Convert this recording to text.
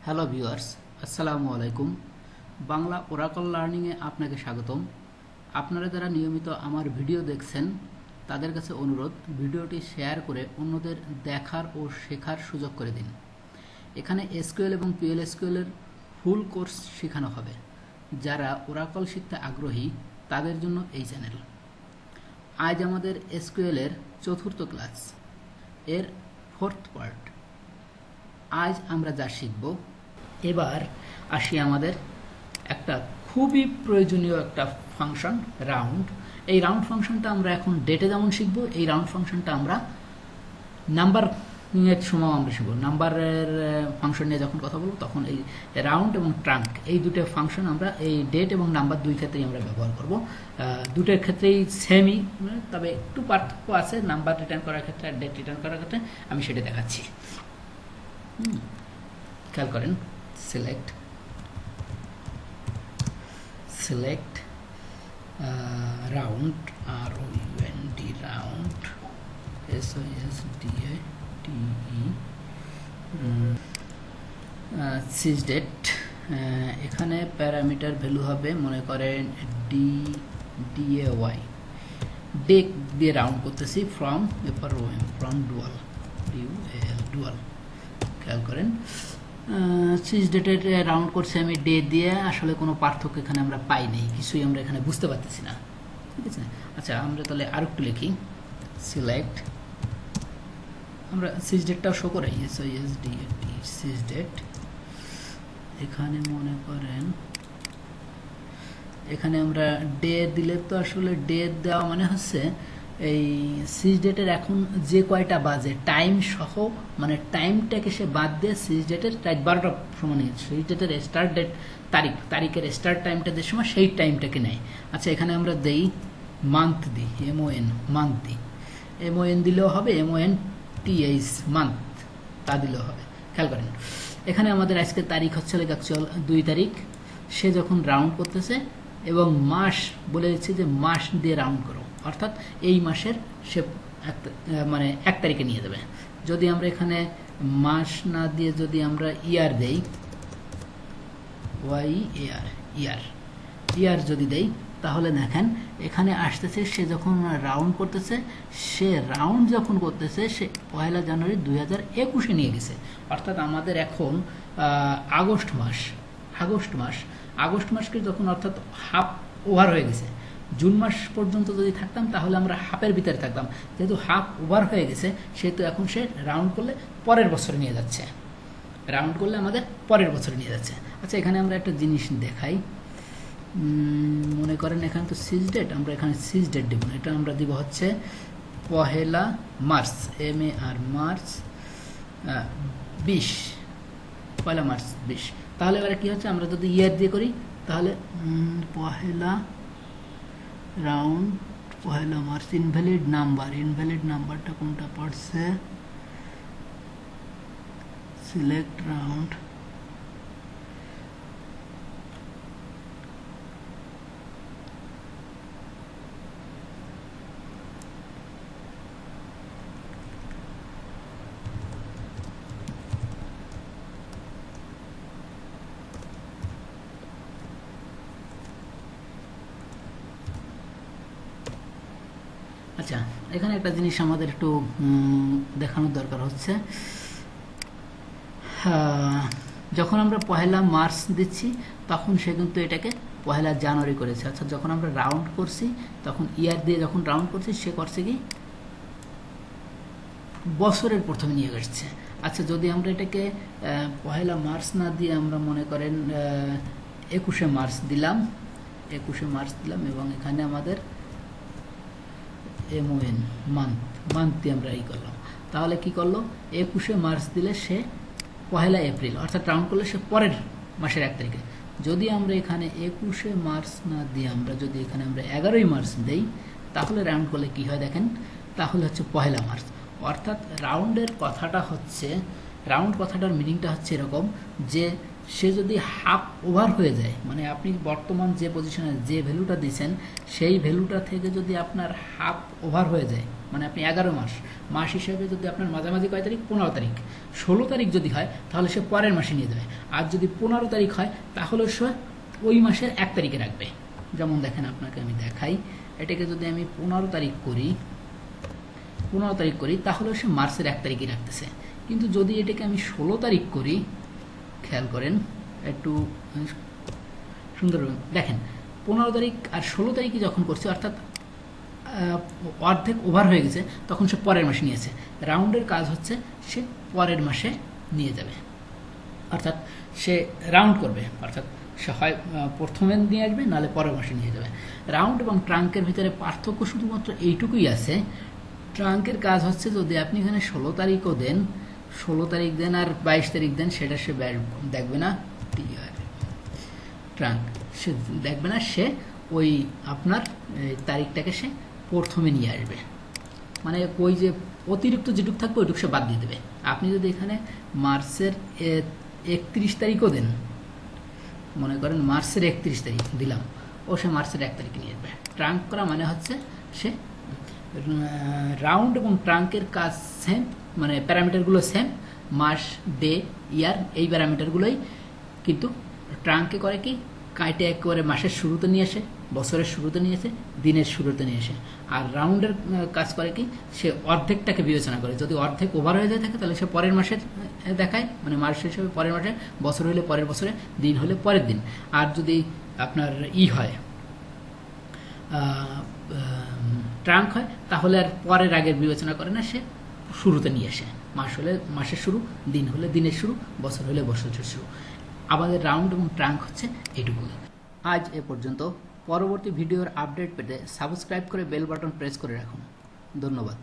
Hello viewers, আসসালামু আলাইকুম। Bangla Oracle লার্নিংয়ে আপনাকে স্বাগতম। আপনারা যারা নিয়মিত আমার ভিডিও দেখছেন তাদের কাছে অনুরোধ, ভিডিওটি শেয়ার করে অন্যদের দেখার ও শেখার সুযোগ করে দিন। এখানে এসকিউএল এবং পিএল এসকিউএলের ফুল কোর্স শেখানো হবে। যারা ওরাকল শিখতে আগ্রহী তাদের জন্য এই চ্যানেল। আজ আমাদের এসকিউএলের চতুর্থ ক্লাস, এর ফোর্থ পার্ট। আজ আমরা যা শিখব, এবার আসি আমাদের একটা খুবই প্রয়োজনীয় একটা ফাংশন, রাউন্ড। এই রাউন্ড ফাংশনটা আমরা এখন ডেটে যেমন শিখব, এই রাউন্ড ফাংশনটা আমরা নাম্বার এর সময় আমরা শিখব। নাম্বারের ফাংশন নিয়ে যখন কথা বলবো তখন এই রাউন্ড এবং ট্রাঙ্ক, এই দুটো ফাংশন আমরা এই ডেট এবং নাম্বার দুই ক্ষেত্রেই আমরা ব্যবহার করব। দুটোর ক্ষেত্রেই সেমই, তবে একটু পার্থক্য আছে নাম্বার রিটার্ন করার ক্ষেত্রে আর ডেট রিটার্ন করার ক্ষেত্রে। আমি সেটা দেখাচ্ছি। খেয়াল করেন, select round, round, round, sysdate। এখানে প্যারামিটার ভ্যালু হবে মনে করেন day, ডে দিয়ে রাউন্ড করতেছি ফ্রম ডুয়াল। খেয়াল করেন, সিজডেটের রাউন্ড করছি আমি ডে দিয়ে, আসলে কোনো পার্থক্য এখানে আমরা পাই নেই, কিছুই আমরা এখানে বুঝতে পারতেছি না, ঠিক আছে। আচ্ছা, আমরা তাহলে আর একটু লিখি, সিলেক্ট, আমরা সিজডেটটাও শো করি, সিজডেট। এখানে মনে করেন এখানে আমরা ডে দিলে তো আসলে ডে দেওয়া মানে হচ্ছে এই সিজডেটের এখন যে কয়টা বাজে টাইম সহ, মানে টাইমটাকে সে বাদ দিয়ে সিজডেটের রাত 12টার সময় নিয়ে, সিজডেটের স্টার্ট ডেট তারিখের স্টার্ট টাইমটা যে সময় সেই টাইমটাকে নেয়। আচ্ছা, এখানে আমরা দেই মান্থ, দিই মান্থ দিই, MON দিলেও হবে, MONTH মান্থ তা দিলেও হবে। খেয়াল করেন, এখানে আমাদের আজকের তারিখ হচ্ছে অ্যাকচুয়াল 2 তারিখ। সে যখন রাউন্ড করতেছে এবং মাস বলে দিচ্ছে যে মাস দিয়ে রাউন্ড করো, অর্থাৎ এই মাসের সে মানে 1 তারিখে নিয়ে যাবে। যদি আমরা এখানে মাস না দিয়ে যদি আমরা ইয়ার দেই, ইয়ার যদি দেই, তাহলে দেখেন এখানে আসতেছে সে যখন রাউন্ড করতেছে, সে পয়লা জানুয়ারি 2021 নিয়ে গেছে। অর্থাৎ আমাদের এখন আগস্ট মাসকে যখন, অর্থাৎ হাফ ওভার হয়ে গেছে। জুন মাস পর্যন্ত যদি থাকতাম তাহলে আমরা হাফের ভিতরে থাকতাম, যেহেতু হাফ ওভার হয়ে গেছে সেহেতু এখন সে রাউন্ড করলে পরের বছরে নিয়ে যাচ্ছে, আচ্ছা, এখানে আমরা একটা জিনিস দেখাই, মনে করেন এখানে তো সিজডেট, আমরা এখানে সিজডেট দেব না, এটা আমরা দিব হচ্ছে পহেলা মার্চ, মার্চ 20, পয়লা মার্চ 20। তাহলে এবারে কি হচ্ছে, আমরা যদি ইয়ার দিয়ে করি তাহলে পহেলা রাউন্ড, পহেলা মার্চ, ইনভ্যালিড নাম্বারটা কোনটা পড়ছে, সিলেক্ট রাউন্ড, আচ্ছা, এখানে একটা জিনিস আমাদের একটু দেখানোর দরকার হচ্ছে, যখন আমরা পহেলা মার্চ দিচ্ছি তখন সে কিন্তু এটাকে পহেলা জানুয়ারি করেছে। আচ্ছা, যখন আমরা রাউন্ড করছি তখন ইয়ার দিয়ে যখন রাউন্ড করছি সে করছে কি বছরের প্রথমে নিয়ে আসছে। আচ্ছা, যদি আমরা এটাকে পহেলা মার্চ না দিয়ে আমরা মনে করেন 21 মার্চ দিলাম, এবং এখানে আমাদের MON মান্থ দিয়ে আমরা করলাম, তাহলে কি করলো, 21 মার্চ দিলে সে পহেলা এপ্রিল, অর্থাৎ রাউন্ড করলে সে পরের মাসের 1 তারিখে। যদি আমরা এখানে 21 মার্চ না দিয়ে আমরা যদি এখানে আমরা 11 মার্চ দেই, তাহলে রাউন্ড করলে কি হয় দেখেন, তাহলে হচ্ছে পহেলা মার্চ। অর্থাৎ রাউন্ড কথাটার মিনিংটা হচ্ছে এরকম যে সে যদি হাফ ওভার হয়ে যায়, মানে আপনি বর্তমান যে পজিশনে যে ভ্যালুটা দিয়েছেন সেই ভ্যালুটা থেকে যদি আপনার হাফ ওভার হয়ে যায়, মানে আপনি 11 মাস, মাস হিসেবে যদি আপনার মাঝামাঝি কয় তারিখ, 15 তারিখ, 16 তারিখ যদি হয় তাহলে সে পরের মাসে নিয়ে যাবে। আর যদি 15 তারিখ হয় তাহলে সে ওই মাসের 1 তারিখে রাখবে। যেমন দেখেন আপনাকে আমি দেখাই, এটাকে যদি আমি 15 তারিখ করি তাহলে সে মার্চের 1 তারিখে রাখতেছে। কিন্তু যদি এটাকে আমি 16 তারিখ করি, খেয়াল করেন একটু সুন্দর দেখেন, 15 তারিখ আর 16 তারিখে যখন করছে অর্থাৎ অর্ধেক ওভার হয়ে গেছে, তখন সে পরের মাসে নিয়েছে। রাউন্ডের কাজ হচ্ছে সে পরের মাসে নিয়ে যাবে, অর্থাৎ সে রাউন্ড করবে, অর্থাৎ সে হয় প্রথমে নিয়ে আসবে নাহলে পরের মাসে নিয়ে যাবে। রাউন্ড এবং ট্রাঙ্কের ভিতরে পার্থক্য শুধুমাত্র এইটুকুই আছে। ট্রাঙ্কের কাজ হচ্ছে যদি আপনি এখানে 16 তারিখও দেন, 16 তারিখ দেন আর 22 তারিখ দেন, সেটা সে দেখবে না। ট্রাঙ্ক সে দেখবে না, সে ওই আপনার তারিখটাকে সে প্রথমে নিয়ে আসবে, মানে ওই যে অতিরিক্ত যেটুকু থাকবে ওইটুকু সে বাদ দিয়ে দেবে। আপনি যদি এখানে মার্চের 31 তারিখও দেন, মনে করেন মার্চের 31 তারিখ দিলাম, ও সে মার্চের 1 তারিখে নিয়ে আসবে। ট্রাঙ্ক করা মানে হচ্ছে সে রাউন্ড এবং ট্রাঙ্কের কাজ সেম, মানে প্যারামিটারগুলো সেম, মাস, ডে, ইয়ার, এই প্যারামিটারগুলোই, কিন্তু ট্রাঙ্কে করে কি কাইটে একেবারে মাসের শুরুতে নিয়ে আসে, বছরের শুরুতে নিয়ে আসে, দিনের শুরুতে নিয়ে আসে। আর রাউন্ডের কাজ করে কি সে অর্ধেকটাকে বিবেচনা করে, যদি অর্ধেক ওভার হয়ে যায় থাকে তাহলে সে পরের মাসের দেখায়, মানে মাস হিসেবে পরের মাসে, বছর হলে পরের বছরে, দিন হলে পরের দিন। আর যদি আপনার হয় ট্রাঙ্ক হয় তাহলে আর পরের আগের বিবেচনা করে না, সে শুরুতে নিয়ে আসে। মাস হলে মাসের শুরু, দিন হলে দিনের শুরু, বছর হলে বছরের শুরু। আমাদের রাউন্ড এবং ট্রাঙ্ক হচ্ছে এটুকু। আজ এ পর্যন্ত। পরবর্তী ভিডিওর আপডেট পেতে সাবস্ক্রাইব করে বেল বাটন প্রেস করে রাখুন। ধন্যবাদ।